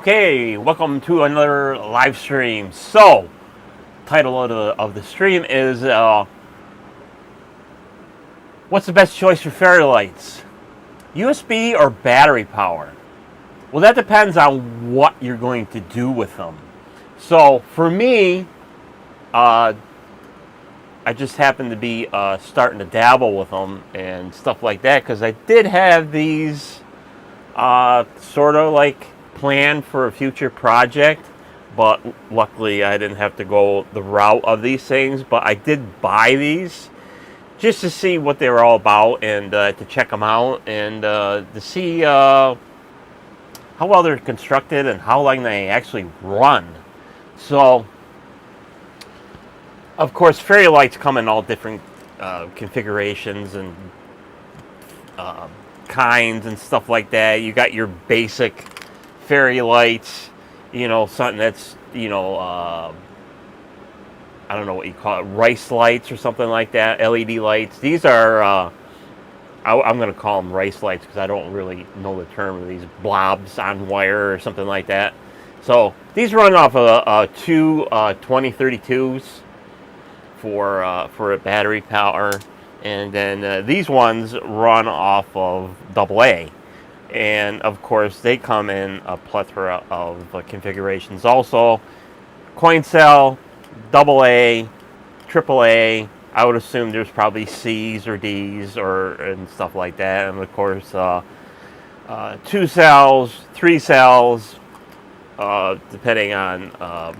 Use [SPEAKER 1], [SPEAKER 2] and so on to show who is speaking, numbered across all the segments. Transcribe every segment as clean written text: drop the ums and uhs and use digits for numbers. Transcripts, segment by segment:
[SPEAKER 1] Okay, welcome to another live stream. So, title of the stream is what's the best choice for fairy lights? USB or battery power? Well, that depends on what you're going to do with them. So, for me, I just happen to be starting to dabble with them and stuff like that because I did have these sort of like planned for a future project, but luckily I didn't have to go the route of these things. But I did buy these just to see what they were all about and to check them out and to see how well they're constructed and how long they actually run. So, of course, fairy lights come in all different configurations and kinds and stuff like that. You got your basic fairy lights, something that's, I don't know what you call it, rice lights or something like that, LED lights. These are, I'm going to call them rice lights because I don't really know the term of these, blobs on wire or something like that. So these run off of two 2032s for a battery power, and then these ones run off of AA. And of course, they come in a plethora of configurations. Also, coin cell, AA, AAA. I would assume there's probably C's or D's and stuff like that. And of course, 2 cells, 3 cells, depending on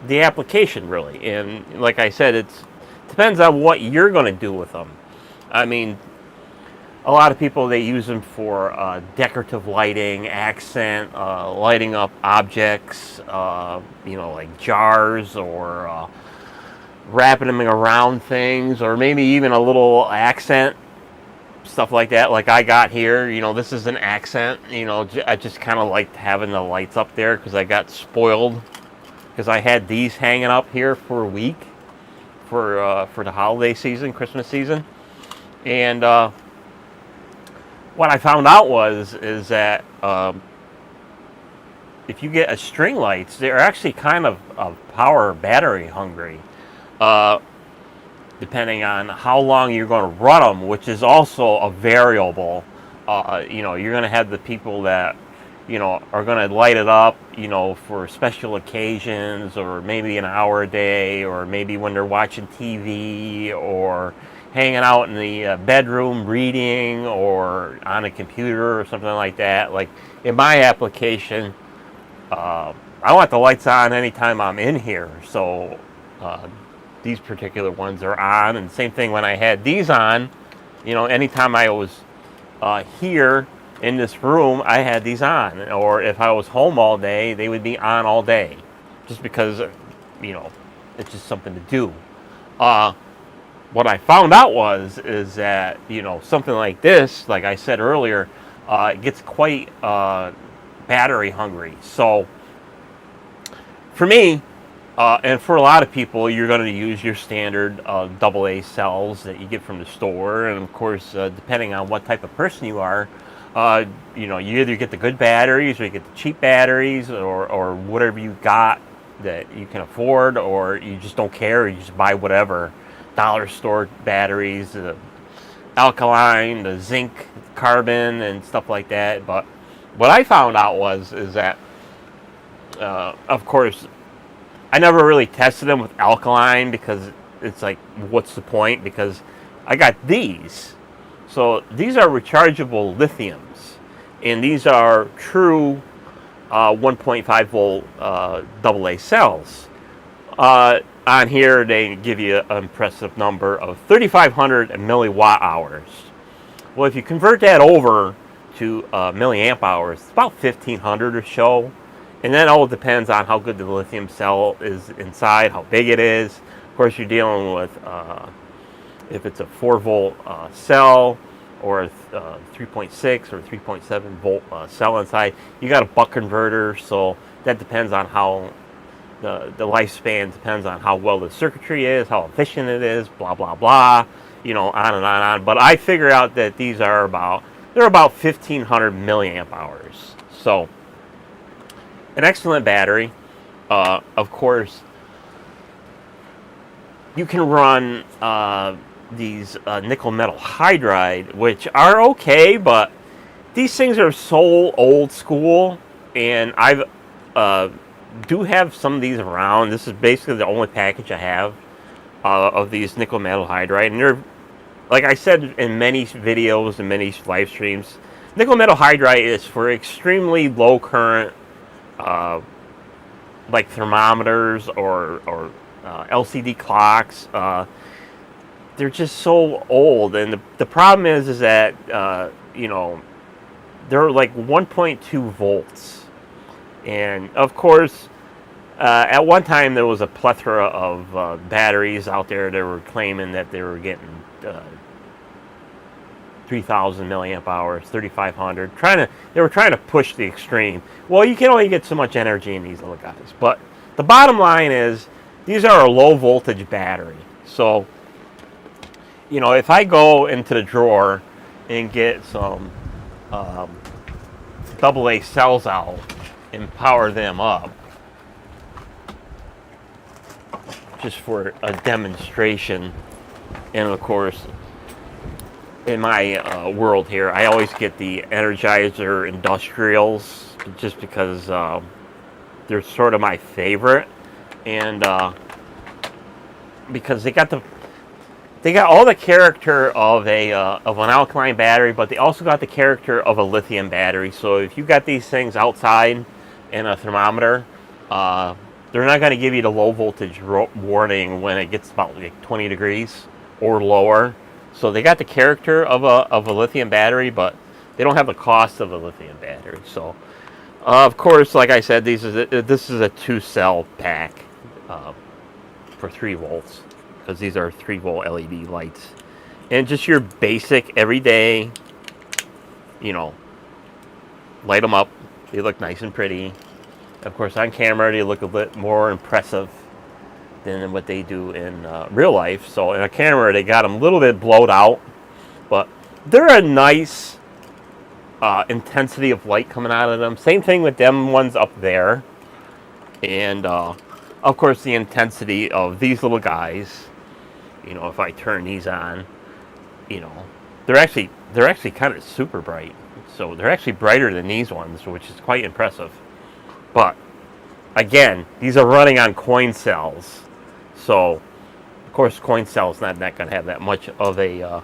[SPEAKER 1] the application, really. And like I said, it depends on what you're going to do with them. I mean, a lot of people, they use them for decorative lighting, accent, lighting up objects, like jars, or wrapping them around things, or maybe even a little accent, stuff like that. Like I got here, this is an accent. I just kind of liked having the lights up there because I got spoiled because I had these hanging up here for a week for the holiday season, Christmas season, and what I found out is that if you get a string lights, they're actually kind of power battery hungry, depending on how long you're going to run them, which is also a variable. You're going to have the people that are going to light it up, for special occasions, or maybe an hour a day, or maybe when they're watching TV, or hanging out in the bedroom reading, or on a computer or something like that. Like in my application, I want the lights on anytime I'm in here, so these particular ones are on. And same thing when I had these on, anytime I was here in this room, I had these on. Or if I was home all day, they would be on all day, just because it's just something to do. What I found out is that something like this, like I said earlier, it gets quite battery hungry. So for me, and for a lot of people, you're going to use your standard AA cells that you get from the store. And of course, depending on what type of person you are, you either get the good batteries, or you get the cheap batteries, or whatever you got that you can afford, or you just don't care, you just buy whatever. Dollar store batteries, the alkaline, the zinc, carbon, and stuff like that. But what I found out is that, of course, I never really tested them with alkaline because it's like, what's the point? Because I got these. So these are rechargeable lithiums, and these are true 1.5 volt AA cells. On here, they give you an impressive number of 3,500 milliwatt hours. Well, if you convert that over to milliamp hours, it's about 1,500 or so. And that all depends on how good the lithium cell is inside, how big it is. Of course, you're dealing with, if it's a 4 volt cell, or a 3.6 or 3.7 volt cell inside, you got a buck converter. So that depends on how the lifespan, depends on how well the circuitry is, how efficient it is, blah, blah, blah, on and on and on. But I figure out that these are about 1,500 milliamp hours. So an excellent battery. Of course, you can run these nickel metal hydride, which are okay, but these things are so old school, and I do have some of these around. This is basically the only package I have of these nickel metal hydride, and they're, like I said in many videos and many live streams, nickel metal hydride is for extremely low current, like thermometers or LCD clocks. They're just so old, and the problem is that you know, they're like 1.2 volts, and of course, at one time there was a plethora of batteries out there that were claiming that they were getting 3,000 milliamp hours, 3,500. They were trying to push the extreme. Well, you can only get so much energy in these little guys, but the bottom line is these are a low voltage battery. So, you know, if I go into the drawer and get some AA cells out and power them up, just for a demonstration, and of course, in my world here, I always get the Energizer Industrials just because they're sort of my favorite, and because they got all the character of an alkaline battery, but they also got the character of a lithium battery. So if you got these things outside in a thermometer, they're not going to give you the low voltage warning when it gets about like 20 degrees or lower. So they got the character of a lithium battery, but they don't have the cost of a lithium battery. So, of course, like I said, this is a 2-cell pack for 3 volts, because these are 3-volt LED lights, and just your basic everyday, you know, light them up. They look nice and pretty. Of course, on camera they look a bit more impressive than what they do in real life. So in a camera they got them a little bit blowed out, but they're a nice intensity of light coming out of them. Same thing with them ones up there, and of course the intensity of these little guys. You know, if I turn these on, you know, they're actually kind of super bright. So they're actually brighter than these ones, which is quite impressive. But again, these are running on coin cells. So, of course, coin cells not going to have that much of an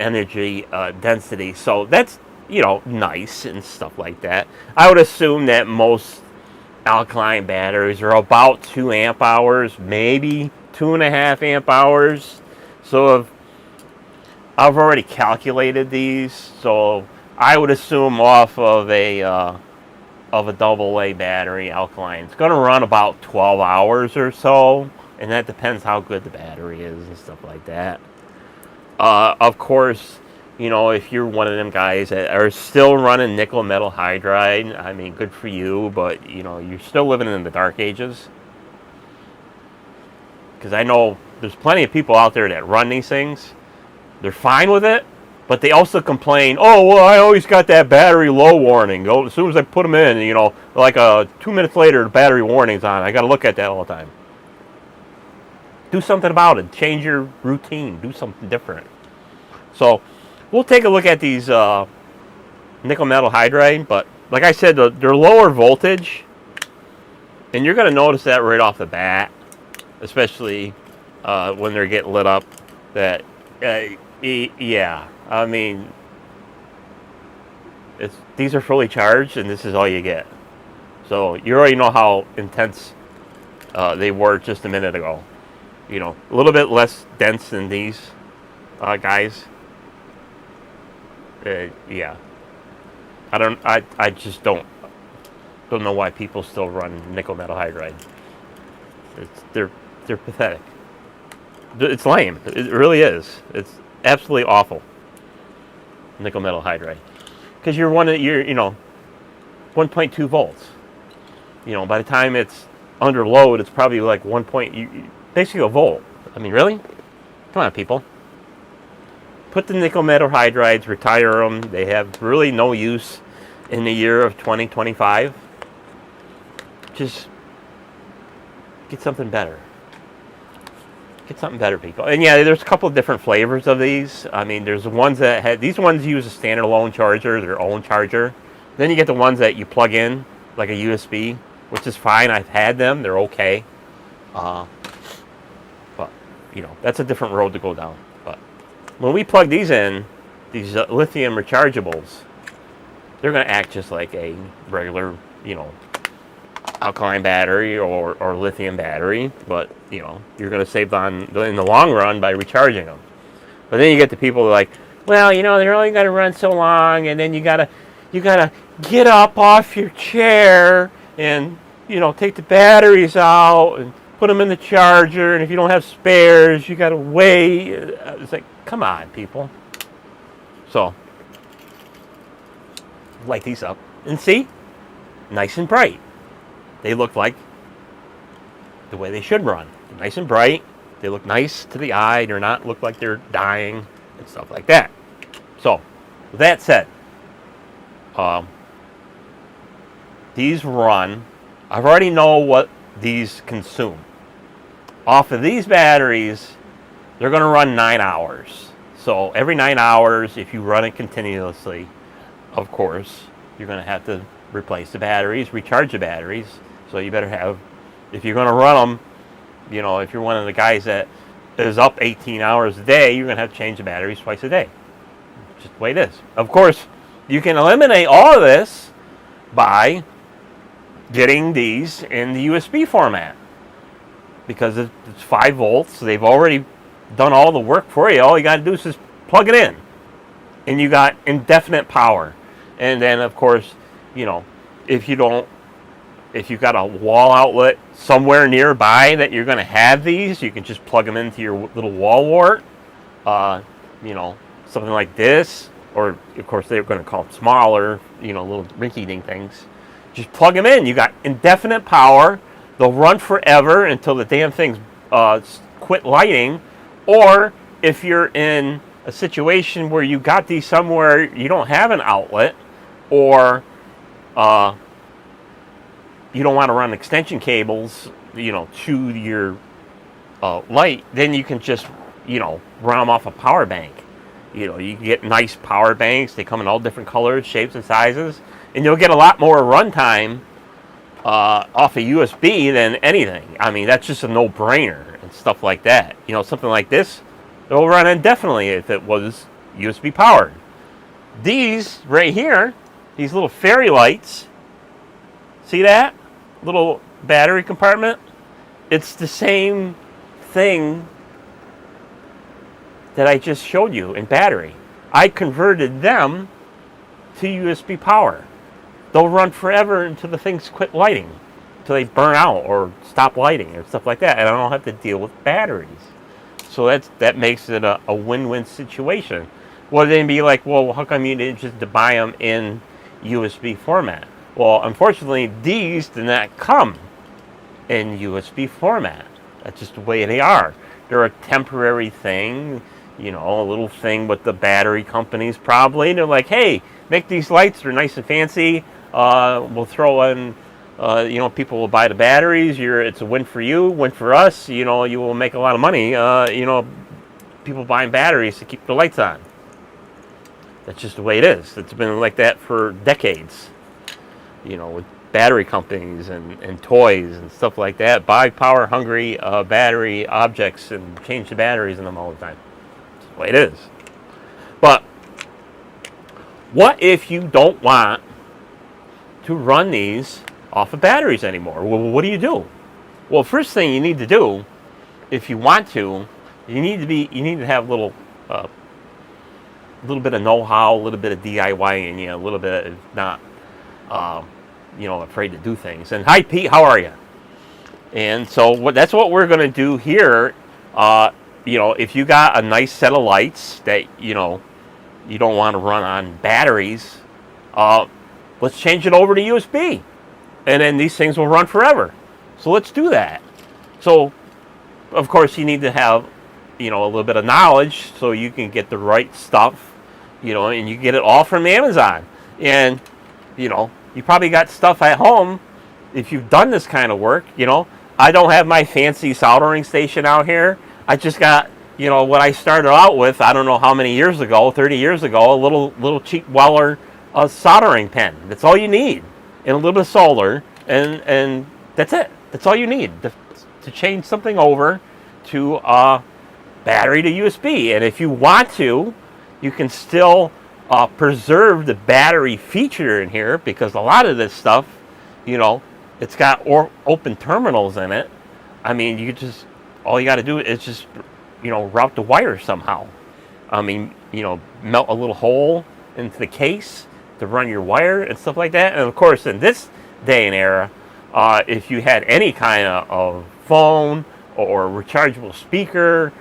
[SPEAKER 1] energy density. So that's, you know, nice and stuff like that. I would assume that most alkaline batteries are about 2 amp hours, maybe 2.5 amp hours. So I've already calculated these. So I would assume off of a AA battery, alkaline, it's going to run about 12 hours or so, and that depends how good the battery is and stuff like that. Of course, you know, if you're one of them guys that are still running nickel metal hydride, I mean, good for you, but, you know, you're still living in the dark ages. Because I know there's plenty of people out there that run these things. They're fine with it, but they also complain, oh, well, I always got that battery low warning. Oh, as soon as I put them in, you know, like 2 minutes later, the battery warning's on. I got to look at that all the time. Do something about it. Change your routine. Do something different. So we'll take a look at these nickel metal hydride, but like I said, they're lower voltage, and you're going to notice that right off the bat, especially when they're getting lit up. That yeah, I mean, these are fully charged, and this is all you get. So you already know how intense they were just a minute ago. You know, a little bit less dense than these guys. Yeah, I just don't know why people still run nickel metal hydride. They're pathetic. It's lame. It really is. It's absolutely awful. Nickel metal hydride, because you're 1.2 volts. You know, by the time it's under load, it's probably like basically a volt. I mean, really? Come on, people. Put the nickel metal hydrides, retire them. They have really no use. in the year of 2025. Just get something better. Get something better, people. And yeah, there's a couple of different flavors of these. I mean, there's the ones that had, these ones use a standalone charger, their own charger. Then you get the ones that you plug in, like a USB, which is fine. I've had them. They're okay. But, you know, that's a different road to go down. But when we plug these in, these lithium rechargeables, they're going to act just like a regular, you know, alkaline battery or lithium battery, but you know, you're going to save on in the long run by recharging them. But then you get the people who are like, well, you know, they're only going to run so long, and then you gotta get up off your chair and, you know, take the batteries out and put them in the charger, and if you don't have spares, you got to wait. It's like, come on, people. So light these up and see, nice and bright. They look like the way they should run. They're nice and bright. They look nice to the eye. They're not look like they're dying and stuff like that. So, with that said, these run. I already know what these consume. Off of these batteries, they're going to run 9 hours. So every 9 hours, if you run it continuously, of course, you're going to have to replace the batteries, recharge the batteries. So you better have, if you're going to run them, you know, if you're one of the guys that is up 18 hours a day, you're going to have to change the batteries twice a day. Just the way it is. Of course, you can eliminate all of this by getting these in the USB format, because it's 5 volts. They've already done all the work for you. All you got to do is just plug it in, and you got indefinite power. And then, of course, you know, if you've got a wall outlet somewhere nearby that you're going to have these, you can just plug them into your little wall wart. You know, something like this, or of course they're going to call them smaller, you know, little rinky-dink things. Just plug them in. You got indefinite power. They'll run forever until the damn things quit lighting. Or if you're in a situation where you got these somewhere you don't have an outlet, or you don't want to run extension cables, you know, to your light, then you can just, you know, run them off a power bank. You know, you can get nice power banks. They come in all different colors, shapes, and sizes, and you'll get a lot more runtime off a USB than anything. I mean, that's just a no-brainer and stuff like that. You know, something like this, it'll run indefinitely if it was USB powered. These right here, these little fairy lights, see that? Little battery compartment? It's the same thing that I just showed you in battery. I converted them to USB power. They'll run forever until the things quit lighting, until they burn out or stop lighting or stuff like that, and I don't have to deal with batteries. So that makes it a win-win situation. Well, then be like, well, how come you didn't just buy them in USB format? Well, unfortunately, these do not come in USB format. That's just the way they are. They're a temporary thing, you know, a little thing with the battery companies probably. They're like, hey, make these lights. They're nice and fancy. We'll throw in, you know, people will buy the batteries. It's a win for you, win for us. You know, you will make a lot of money. You know, people buying batteries to keep the lights on. That's just the way it is. It's been like that for decades. You know, with battery companies and toys and stuff like that. Buy power-hungry battery objects and change the batteries in them all the time. That's the way it is. But what if you don't want to run these off of batteries anymore? Well, what do? Well, first thing you need to do, if you want to, you need to have a little bit of know-how, a little bit of DIY in you, a little bit of not, you know, afraid to do things. And hi, Pete, how are you? And so that's what we're going to do here. You know, if you got a nice set of lights that, you know, you don't want to run on batteries, let's change it over to USB. And then these things will run forever. So let's do that. So, of course, you need to have, you know, a little bit of knowledge so you can get the right stuff, you know, and you get it all from Amazon. And You know, you probably got stuff at home if you've done this kind of work. You know, I don't have my fancy soldering station out here. I just got, you know, what I started out with, I don't know how many years ago, 30 years ago, a little cheap Weller soldering pen. That's all you need. And a little bit of solder, and that's it. That's all you need to change something over to battery to USB. And if you want to, you can still preserve the battery feature in here, because a lot of this stuff, you know, it's got open terminals in it. I mean, you just, all you got to do is just, you know, route the wire somehow. I mean, you know, melt a little hole into the case to run your wire and stuff like that. And of course, in this day and era, if you had any kind of phone or rechargeable speaker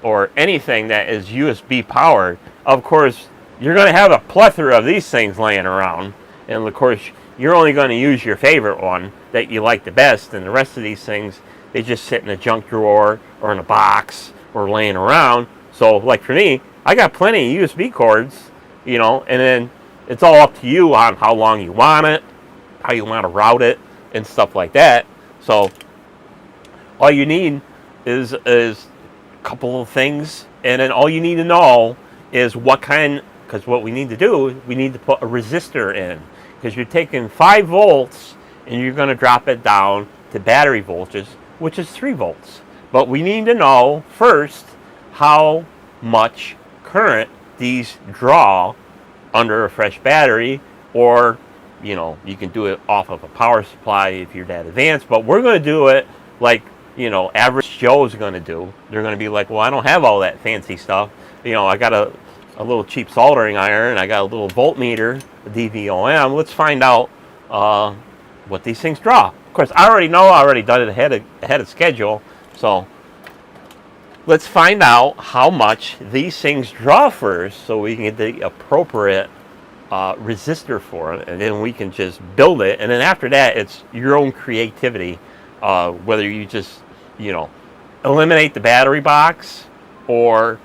[SPEAKER 1] or anything that is USB powered, of course, you're going to have a plethora of these things laying around. And of course, you're only going to use your favorite one that you like the best, and the rest of these things, they just sit in a junk drawer or in a box or laying around. So like for me, I got plenty of USB cords, you know, and then it's all up to you on how long you want it, how you want to route it, and stuff like that. So all you need is a couple of things, and then all you need to know is what kind, because what we need to do, we need to put a resistor in, because you're taking 5 volts and you're going to drop it down to battery voltage, which is 3 volts. But we need to know first how much current these draw under a fresh battery, or, you know, you can do it off of a power supply if you're that advanced. But we're going to do it like, you know, average Joe's going to do. They're going to be like, well, I don't have all that fancy stuff. You know, I got a little cheap soldering iron, I got a little voltmeter, a DVOM. Let's find out what these things draw. Of course, I already know, I already done it ahead of schedule. So let's find out how much these things draw first, so we can get the appropriate resistor for it, and then we can just build it. And then after that, it's your own creativity, whether you just, you know, eliminate the battery box, or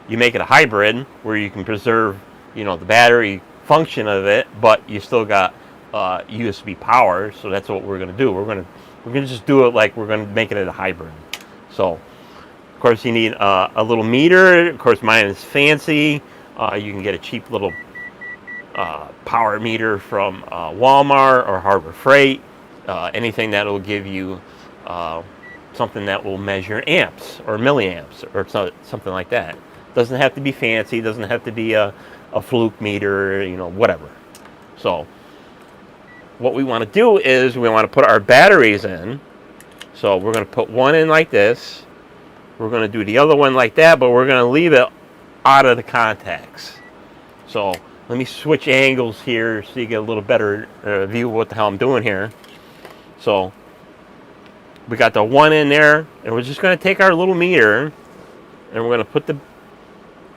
[SPEAKER 1] you make it a hybrid where you can preserve, you know, the battery function of it, but you still got USB power. So that's what we're going to do. We're going to just do it like we're going to make it a hybrid. So of course you need a little meter. Of course mine is fancy. You can get a cheap little power meter from Walmart or Harbor Freight. Anything that will give you something that will measure amps or milliamps or something like that. Doesn't have to be fancy. Doesn't have to be a fluke meter, you know, whatever. So what we want to do is we want to put our batteries in. So we're going to put one in like this. We're going to do the other one like that, but we're going to leave it out of the contacts. So let me switch angles here so you get a little better view of what the hell I'm doing here. So we got the one in there, and we're just going to take our little meter and we're going to put the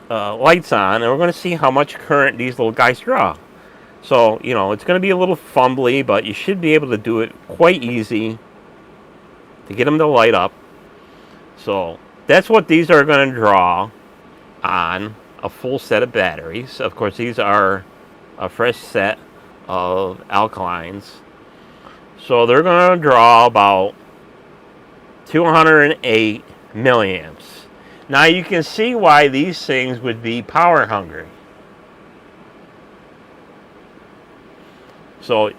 [SPEAKER 1] lights on, and we're going to see how much current these little guys draw. So, you know, it's going to be a little fumbly, but you should be able to do it quite easy to get them to light up. So that's what these are going to draw on a full set of batteries. Of course, these are a fresh set of alkalines. So they're going to draw about 208 milliamps. Now you can see why these things would be power hungry. So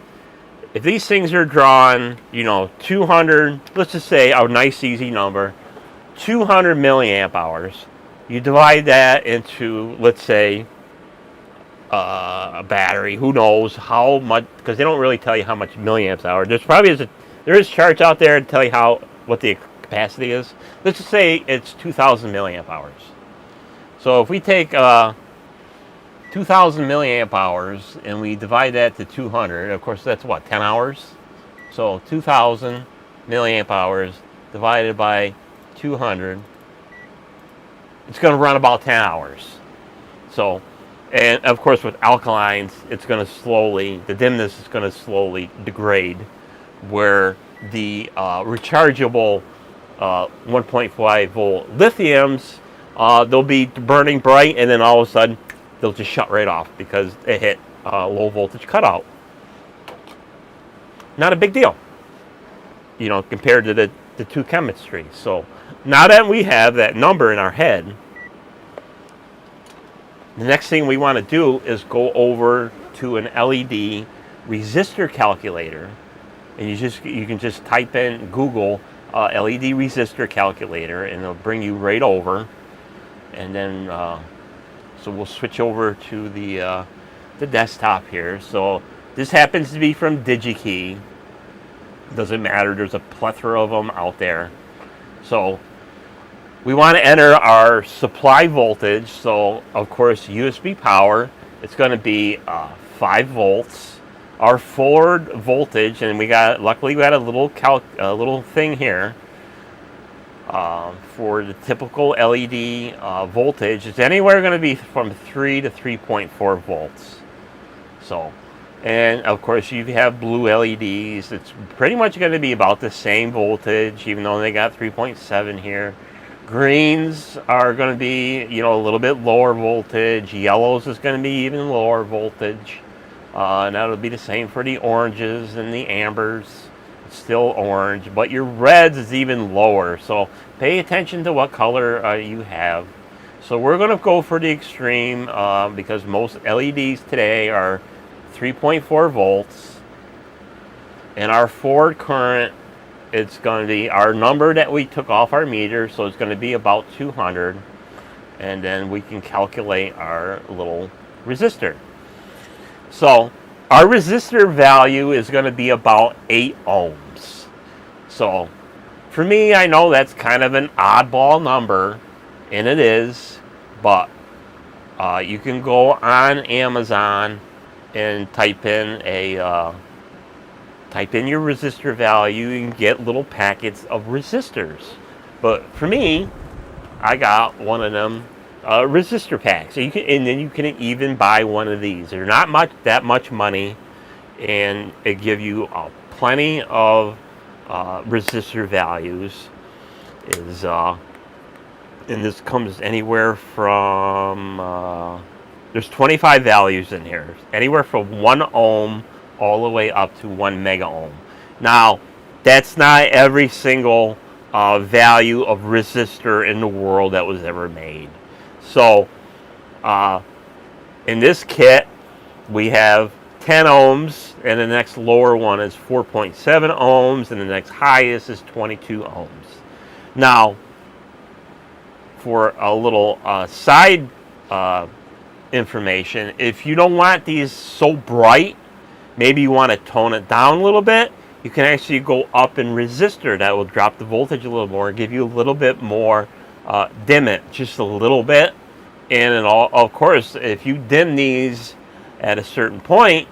[SPEAKER 1] if these things are drawing, you know, 200, let's just say a nice easy number, 200 milliamp hours, you divide that into, let's say, a battery. Who knows how much, because they don't really tell you how much milliamps hour. There is charts out there to tell you what the capacity is. Let's just say it's 2,000 milliamp hours. So if we take 2,000 milliamp hours and we divide that to 200, of course that's what, 10 hours? So 2,000 milliamp hours divided by 200, it's going to run about 10 hours. So, and of course with alkalines, it's going to slowly, the dimness is going to slowly degrade, where the rechargeable 1.5 volt lithiums, they'll be burning bright, and then all of a sudden they'll just shut right off because it hit low voltage cutout. not a big deal, compared to the two chemistries. So now that we have that number in our head, the next thing we want to do is go over to an LED resistor calculator, and you can just type in Google LED resistor calculator, and it'll bring you right over. And then so we'll switch over to the desktop here. So this happens to be from DigiKey. Doesn't matter. There's a plethora of them out there. So we want to enter our supply voltage. So of course USB power. It's going to be 5 volts. Our forward voltage, and luckily we got a little thing here for the typical LED voltage. It's anywhere going to be from 3 to 3.4 volts. So, and of course you have blue LEDs. It's pretty much going to be about the same voltage, even though they got 3.7 here. Greens are going to be, a little bit lower voltage. Yellows is going to be even lower voltage. And that'll be the same for the oranges and the ambers. It's still orange, but your reds is even lower. So pay attention to what color you have. So we're going to go for the extreme because most LEDs today are 3.4 volts. And our forward current, it's going to be our number that we took off our meter. So it's going to be about 200. And then we can calculate our little resistor. So our resistor value is going to be about 8 ohms. So for me, I know that's kind of an oddball number, and it is, but you can go on Amazon and type in your resistor value and get little packets of resistors. But for me, I got one of them resistor packs. So and then you can even buy one of these. They're not that much money, and it give you plenty of resistor values. And this comes anywhere from there's 25 values in here, anywhere from 1 ohm all the way up to 1 mega ohm. Now, that's not every single value of resistor in the world that was ever made. So, in this kit, we have 10 ohms, and the next lower one is 4.7 ohms, and the next highest is 22 ohms. Now, for a little side information, if you don't want these so bright, maybe you want to tone it down a little bit, you can actually go up in resistor. That will drop the voltage a little more, give you a little bit more, dim it just a little bit. And of course, if you dim these at a certain point,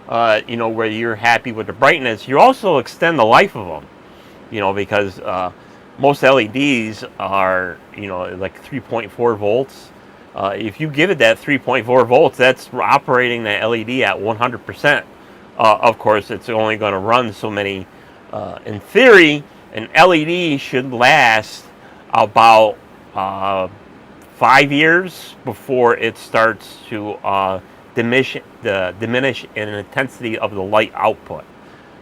[SPEAKER 1] where you're happy with the brightness, you also extend the life of them, because most LEDs are, like 3.4 volts. If you give it that 3.4 volts, that's operating the LED at 100%. Of course, it's only going to run so many. In theory, an LED should last about 5 years before it starts to diminish in intensity of the light output.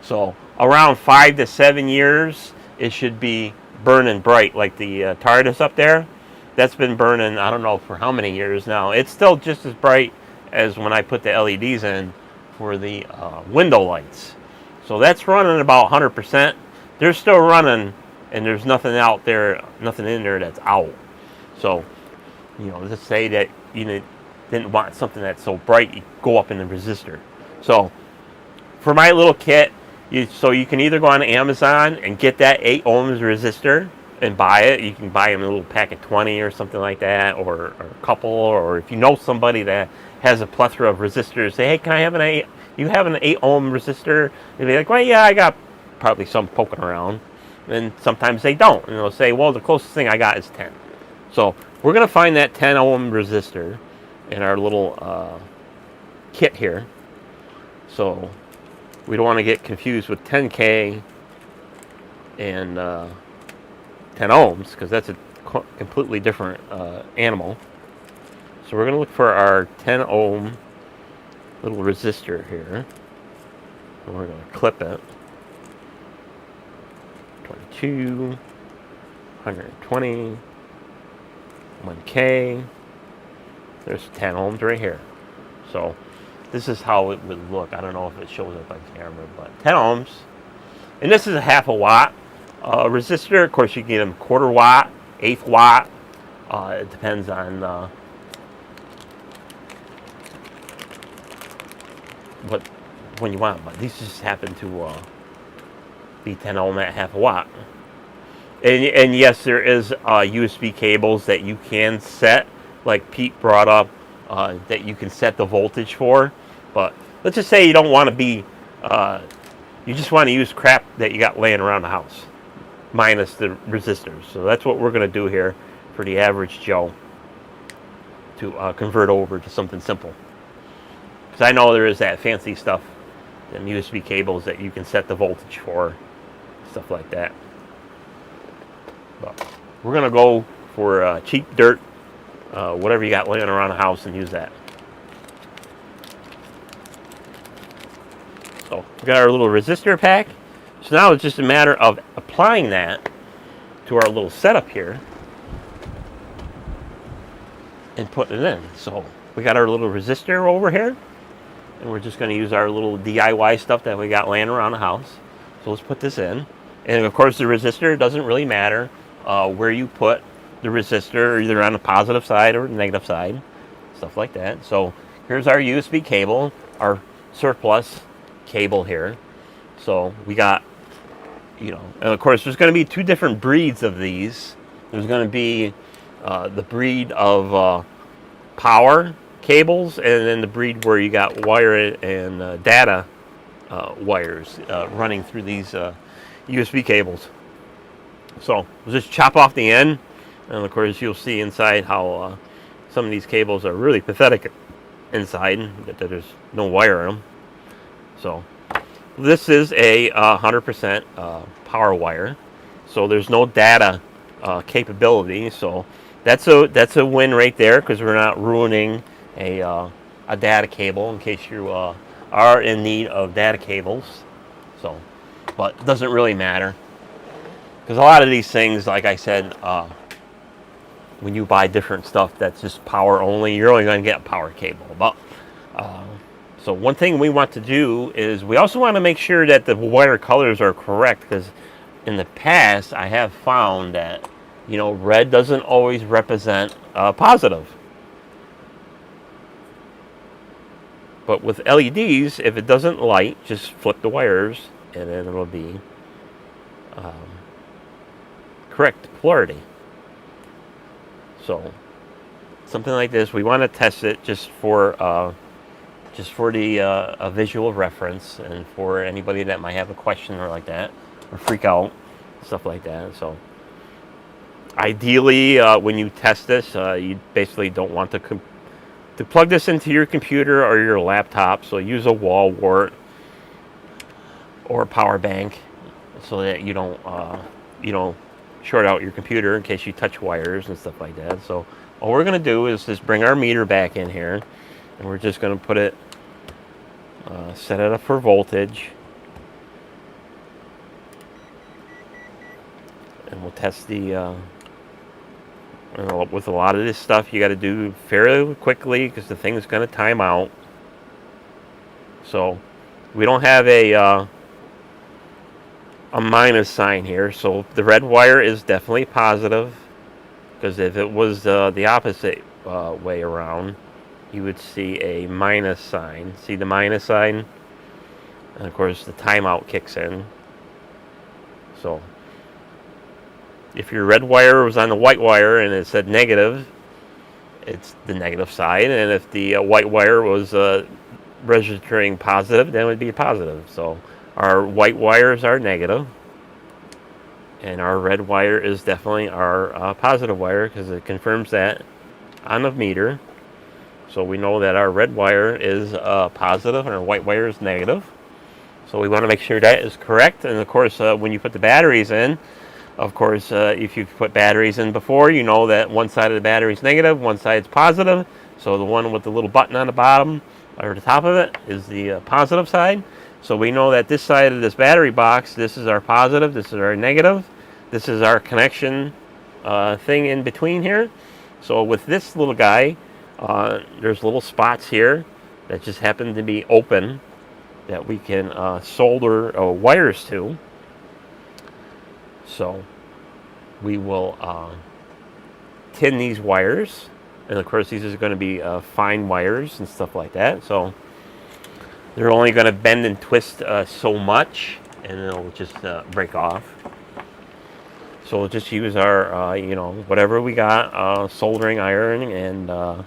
[SPEAKER 1] So around 5 to 7 years, it should be burning bright, like the TARDIS up there. That's been burning, I don't know for how many years now. It's still just as bright as when I put the LEDs in for the window lights. So that's running about 100%. They're still running, and there's nothing out there, nothing in there that's out. So, let's say that you didn't want something that's so bright, you go up in the resistor. So for my little kit, you can either go on Amazon and get that 8 ohms resistor and buy it. You can buy them in a little pack of 20 or something like that, or a couple, or if you know somebody that has a plethora of resistors, say, hey, can I have you have an 8 ohm resistor? They'll be like, well, yeah, I got probably some poking around. And sometimes they don't. And they'll say, well, the closest thing I got is 10. So we're going to find that 10 ohm resistor in our little kit here. So we don't want to get confused with 10K and 10 ohms, because that's a completely different animal. So we're going to look for our 10 ohm little resistor here. And we're going to clip it. 22, 120, 1K. There's 10 ohms right here. So this is how it would look. I don't know if it shows up on camera, but 10 ohms. And this is a half a watt resistor. Of course, you can get them quarter watt, eighth watt. It depends on what when you want. But these just happen to be 10 ohm at half a watt. And yes, there is USB cables that you can set, like Pete brought up, that you can set the voltage for. But let's just say you don't want to be, you just want to use crap that you got laying around the house, minus the resistors. So that's what we're going to do here for the average Joe to convert over to something simple. Because I know there is that fancy stuff, them USB cables that you can set the voltage for, stuff like that. But we're going to go for cheap dirt, whatever you got laying around the house, and use that. So we got our little resistor pack. So now it's just a matter of applying that to our little setup here and putting it in. So we got our little resistor over here, and we're just going to use our little DIY stuff that we got laying around the house. So let's put this in. And of course the resistor doesn't really matter where you put the resistor, either on the positive side or the negative side, stuff like that. So here's our USB cable, our surplus cable here. So we got, and of course there's going to be two different breeds of these. There's going to be the breed of power cables, and then the breed where you got wire and data wires running through these USB cables. So we'll just chop off the end, and of course you'll see inside how some of these cables are really pathetic inside, that there's no wire in them. So this is a 100% power wire, so there's no data capability. So that's a win right there, because we're not ruining a data cable in case you are in need of data cables. So, but it doesn't really matter, because a lot of these things, like I said, when you buy different stuff that's just power only, you're only going to get a power cable. But so one thing we want to do is we also want to make sure that the wire colors are correct, because in the past I have found that red doesn't always represent positive. But with LEDs, if it doesn't light, just flip the wires and then it'll be correct polarity. So something like this, we want to test it just for the a visual reference, and for anybody that might have a question or like that, or freak out, stuff like that. So ideally, when you test this, you basically don't want to plug this into your computer or your laptop. So use a wall wart or a power bank, so that you don't short out your computer in case you touch wires and stuff like that. So all we're going to do is just bring our meter back in here, and we're just going to put it, set it up for voltage, and we'll test the with a lot of this stuff you got to do fairly quickly, because the thing's going to time out. So we don't have a minus sign here, so the red wire is definitely positive, because if it was the opposite way around, you would see a minus sign. See the minus sign? And of course the timeout kicks in. So if your red wire was on the white wire and it said negative, it's the negative side, and if the white wire was registering positive, then it would be positive. So our white wires are negative, and our red wire is definitely our positive wire, because it confirms that on the meter. So we know that our red wire is positive and our white wire is negative. So we want to make sure that is correct. And of course, when you put the batteries in, of course, if you put batteries in before, you know that one side of the battery is negative, one side is positive. So the one with the little button on the bottom or the top of it is the positive side. So we know that this side of this battery box, this is our positive, this is our negative, this is our connection thing in between here. So with this little guy, there's little spots here that just happen to be open that we can solder wires to. So we will tin these wires, and of course these are going to be fine wires and stuff like that. So they're only going to bend and twist so much, and it'll just break off. So we'll just use our, whatever we got, soldering iron and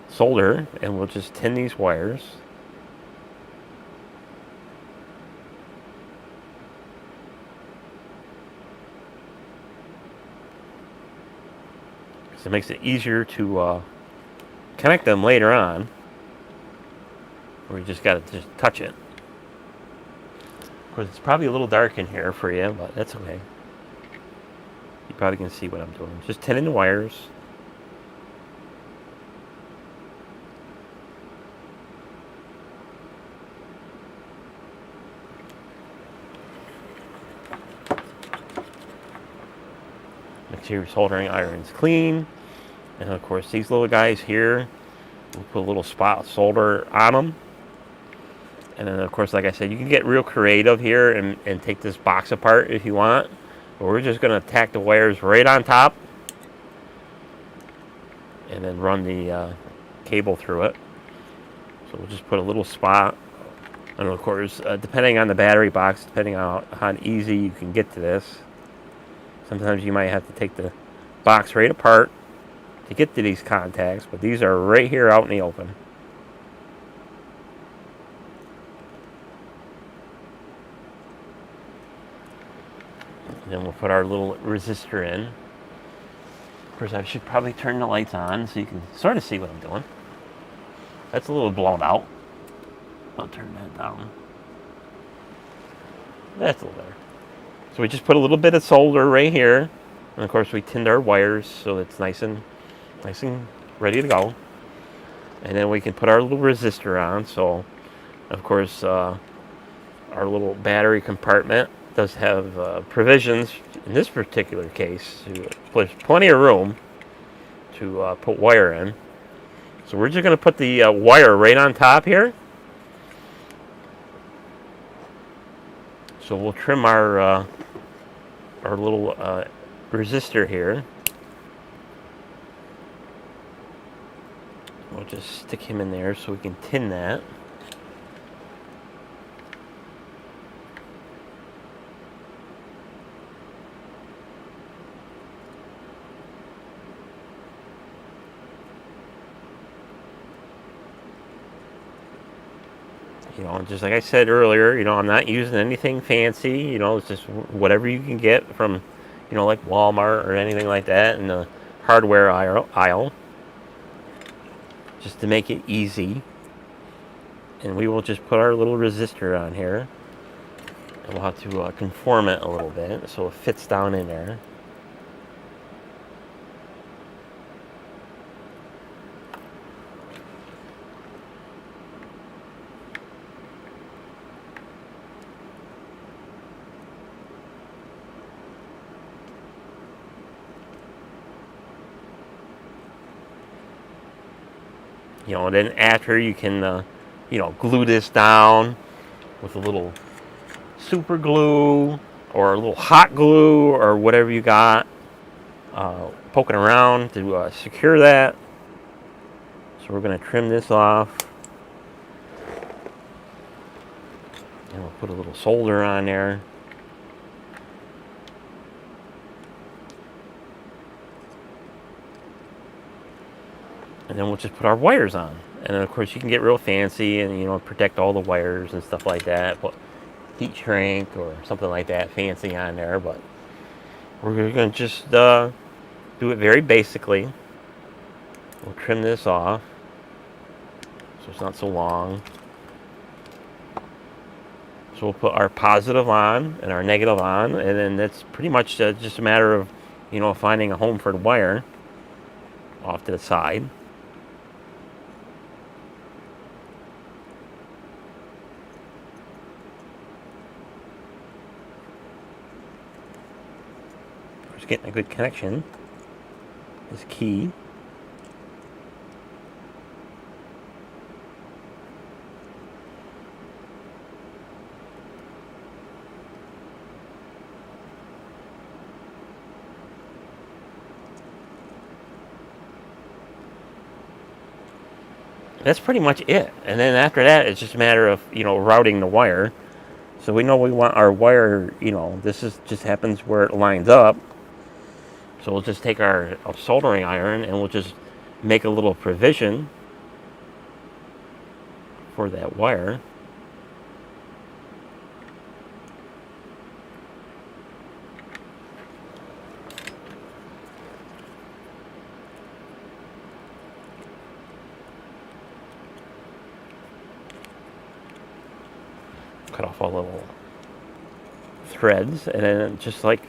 [SPEAKER 1] solder, and we'll just tin these wires. So it makes it easier to connect them later on. Or you just got to just touch it. Of course, it's probably a little dark in here for you, but that's okay. You probably can see what I'm doing. Just tinning the wires. Make sure your soldering iron's clean. And of course, these little guys here, we'll put a little spot of solder on them. And then, of course, like I said, you can get real creative here and take this box apart if you want. But we're just going to tack the wires right on top and then run the cable through it. So we'll just put a little spot. And, of course, depending on the battery box, depending on how easy you can get to this, sometimes you might have to take the box right apart to get to these contacts. But these are right here out in the open. Then we'll put our little resistor in. Of course, I should probably turn the lights on so you can sort of see what I'm doing. That's a little blown out. I'll turn that down. That's a little better. So we just put a little bit of solder right here. And of course we tinned our wires so it's nice and ready to go. And then we can put our little resistor on. So of course our little battery compartment does have provisions in this particular case. There's plenty of room to put wire in. So we're just going to put the wire right on top here. So we'll trim our little resistor here. We'll just stick him in there so we can tin that. Just like I said earlier, I'm not using anything fancy. It's just whatever you can get from, like Walmart or anything like that in the hardware aisle. Just to make it easy. And we will just put our little resistor on here. And we'll have to conform it a little bit so it fits down in there. And then after you can, glue this down with a little super glue or a little hot glue or whatever you got poking around to secure that. So we're going to trim this off. And we'll put a little solder on there. And then we'll just put our wires on. And then, of course, you can get real fancy and, protect all the wires and stuff like that. Put heat shrink or something like that fancy on there. But we're going to just do it very basically. We'll trim this off so it's not so long. So we'll put our positive on and our negative on. And then that's pretty much just a matter of, finding a home for the wire off to the side. course, getting a good connection is key. That's pretty much it. And then after that, it's just a matter of, routing the wire. So we know we want our wire, this is just happens where it lines up. So we'll just take our soldering iron and we'll just make a little provision for that wire. Cut off all the little threads, and then just like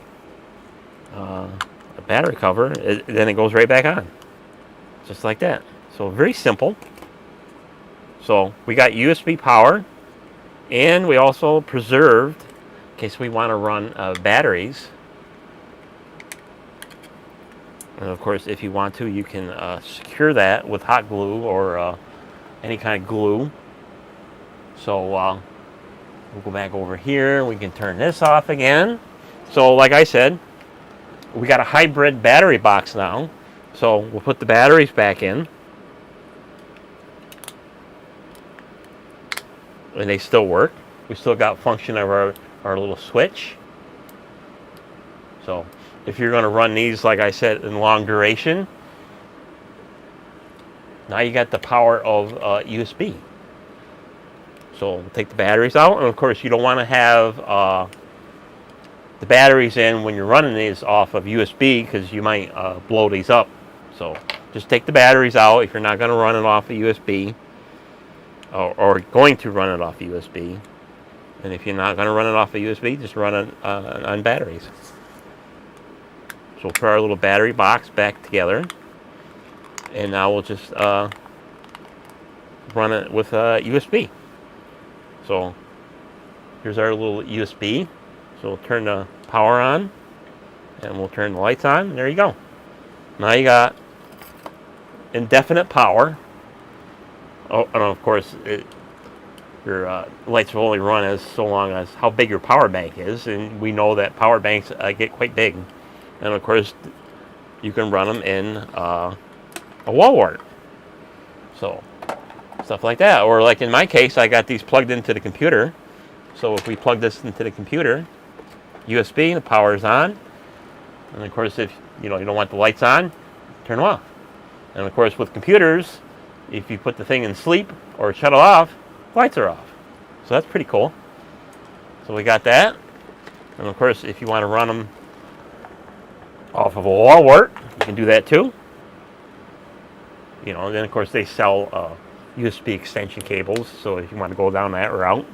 [SPEAKER 1] a battery cover, then it goes right back on, just like that. So very simple. So we got USB power, and we also preserved, in case we want to run batteries. And of course, if you want to, you can secure that with hot glue or any kind of glue. So we'll go back over here. We can turn this off again. So like I said, we got a hybrid battery box now. So we'll put the batteries back in. And they still work. We still got function of our little switch. So if you're going to run these, like I said, in long duration, now you got the power of USB. So we'll take the batteries out, and of course you don't want to have the batteries in when you're running these off of USB, because you might blow these up. So just take the batteries out if you're not going to run it off of USB, or going to run it off of USB. And if you're not going to run it off of USB, just run it on batteries. So we'll put our little battery box back together, and now we'll just run it with USB. So here's our little USB. So we'll turn the power on, and we'll turn the lights on, and there you go. Now you got indefinite power. Oh, and of course, your lights will only run as so long as how big your power bank is, and we know that power banks get quite big. And of course, you can run them in a wall wart. So stuff like that. Or like in my case, I got these plugged into the computer. So if we plug this into the computer, USB, the power is on. And of course, if you don't want the lights on, turn them off. And of course, with computers, if you put the thing in sleep or shut it off, lights are off. So that's pretty cool. So we got that. And of course, if you want to run them off of a wall wart, you can do that too. And then of course they sell USB extension cables. So if you want to go down that route,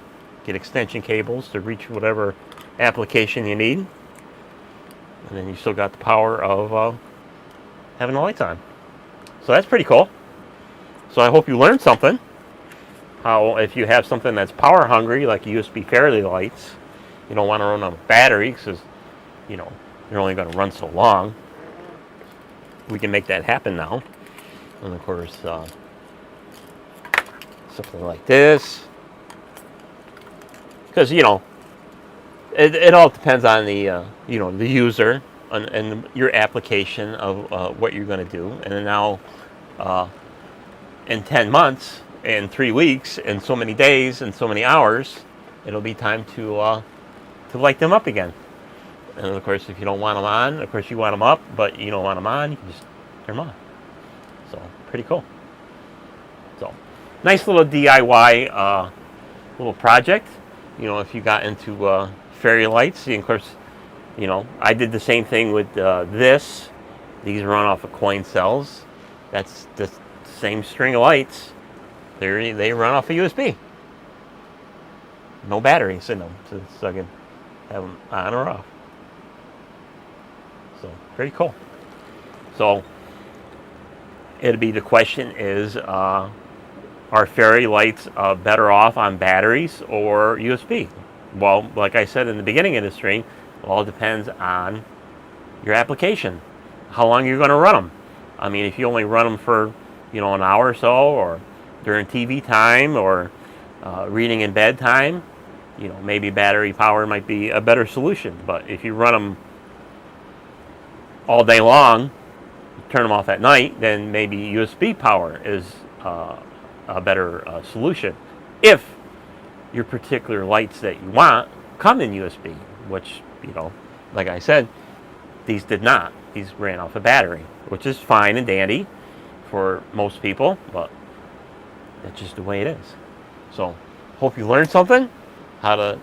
[SPEAKER 1] get extension cables to reach whatever application you need. And then you still got the power of having the lights on. So that's pretty cool. So I hope you learned something. How if you have something that's power hungry, like USB Faraday lights, you don't want to run on a battery because, you're only going to run so long. We can make that happen now. And of course, something like this. Because, it all depends on the, the user and your application of what you're going to do. And then now, in 10 months, in 3 weeks, in so many days, and so many hours, it'll be time to light them up again. And of course, if you don't want them on, of course you want them up, but you don't want them on, you can just turn them on. So, pretty cool. So, nice little DIY little project. If you got into fairy lights, and of course, I did the same thing with this. These run off of coin cells. That's the same string of lights. They run off of USB. No batteries in them, so I can have them on or off. So, pretty cool. So, the question is, are fairy lights better off on batteries or USB? Well, like I said in the beginning of the stream, it all depends on your application, how long you're going to run them. I mean, if you only run them for, an hour or so, or during TV time, or reading in bed time, maybe battery power might be a better solution. But if you run them all day long, turn them off at night, then maybe USB power is a better solution. If your particular lights that you want come in USB, which, like I said, these did not. These ran off a battery, which is fine and dandy for most people, but that's just the way it is. So, hope you learned something, how to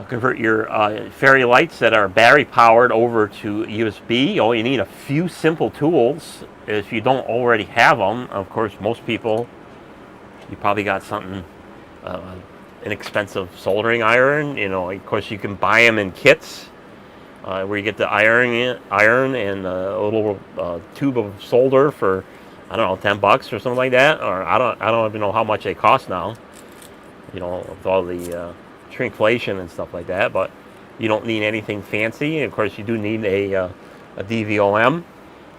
[SPEAKER 1] convert your fairy lights that are battery powered over to USB. Oh, you need a few simple tools. If you don't already have them, of course, most people, you probably got something, inexpensive soldering iron. Of course, you can buy them in kits where you get the iron and a little tube of solder for, I don't know, $10 or something like that. Or I don't even know how much they cost now. With all the shrinkflation and stuff like that. But you don't need anything fancy. And of course, you do need a DVOM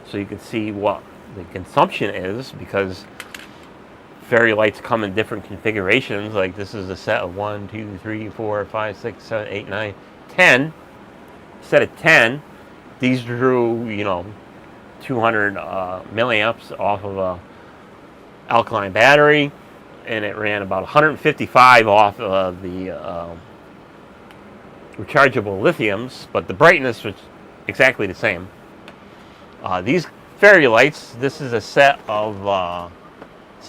[SPEAKER 1] so you can see what the consumption is, because fairy lights come in different configurations. Like this is a set of 1, 2, 3, 4, 5, 6, 7, 8, 9, 10. Set of 10. These drew 200 milliamps off of a alkaline battery, and it ran about 155 off of the rechargeable lithiums, but the brightness was exactly the same. These fairy lights, this is a set of, let's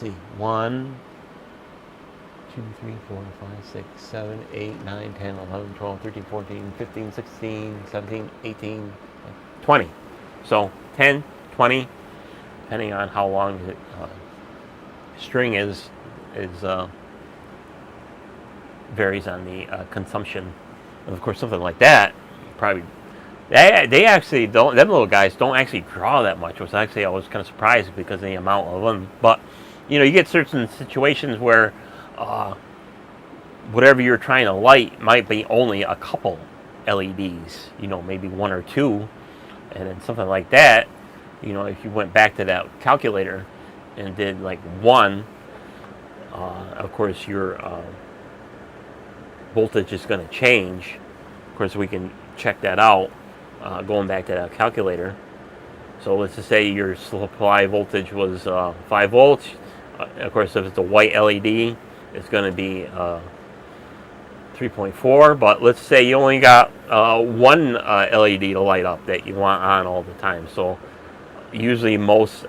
[SPEAKER 1] see, 1, 2, 3, 4, 5, 6, 7, 8, 9, 10, 11, 12, 13, 14, 15, 16, 17, 18, 20. So 10, 20, depending on how long the string is varies on the consumption. And of course, something like that, probably, they actually don't, them little guys don't actually draw that much, which actually I was kind of surprised because of the amount of them. But, you get certain situations where whatever you're trying to light might be only a couple LEDs, maybe one or two. And then something like that, if you went back to that calculator and did like one, of course your voltage is going to change. Of course, we can check that out going back to that calculator. So let's just say your supply voltage was 5 volts. Of course, if it's a white LED, it's going to be 3.4. But let's say you only got one LED to light up that you want on all the time. So usually most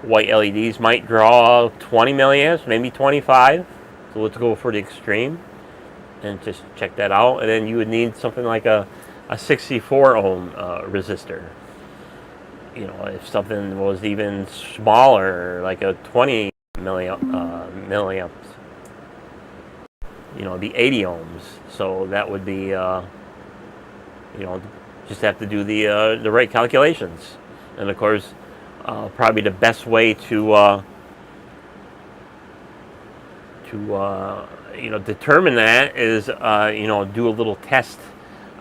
[SPEAKER 1] white LEDs might draw 20 milliamps, maybe 25. So let's go for the extreme and just check that out. And then you would need something like a 64 ohm resistor. If something was even smaller, like a 20 milliamps, it'd be 80 ohms. So that would be, just have to do the right calculations. And of course, probably the best way to determine that is do a little test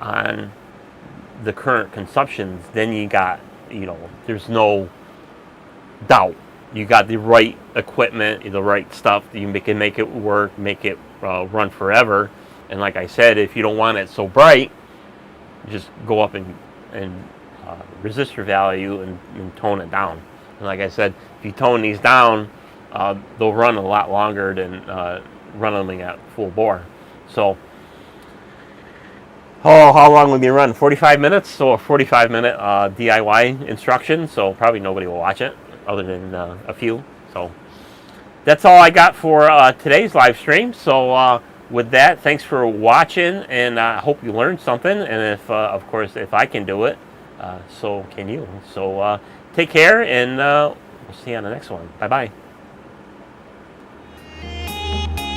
[SPEAKER 1] on the current consumptions. Then you got there's no doubt you got the right equipment, the right stuff. You can make it work, make it run forever. And like I said, if you don't want it so bright, just go up and resistor value and tone it down. And like I said, if you tone these down, they'll run a lot longer than running at full bore. So, how long will you run? 45 minutes. So a 45-minute DIY instruction. So probably nobody will watch it other than a few. So that's all I got for today's live stream. So with that, thanks for watching, and I hope you learned something. And if, of course, if I can do it, so can you. So take care, and we'll see you on the next one. Bye-bye.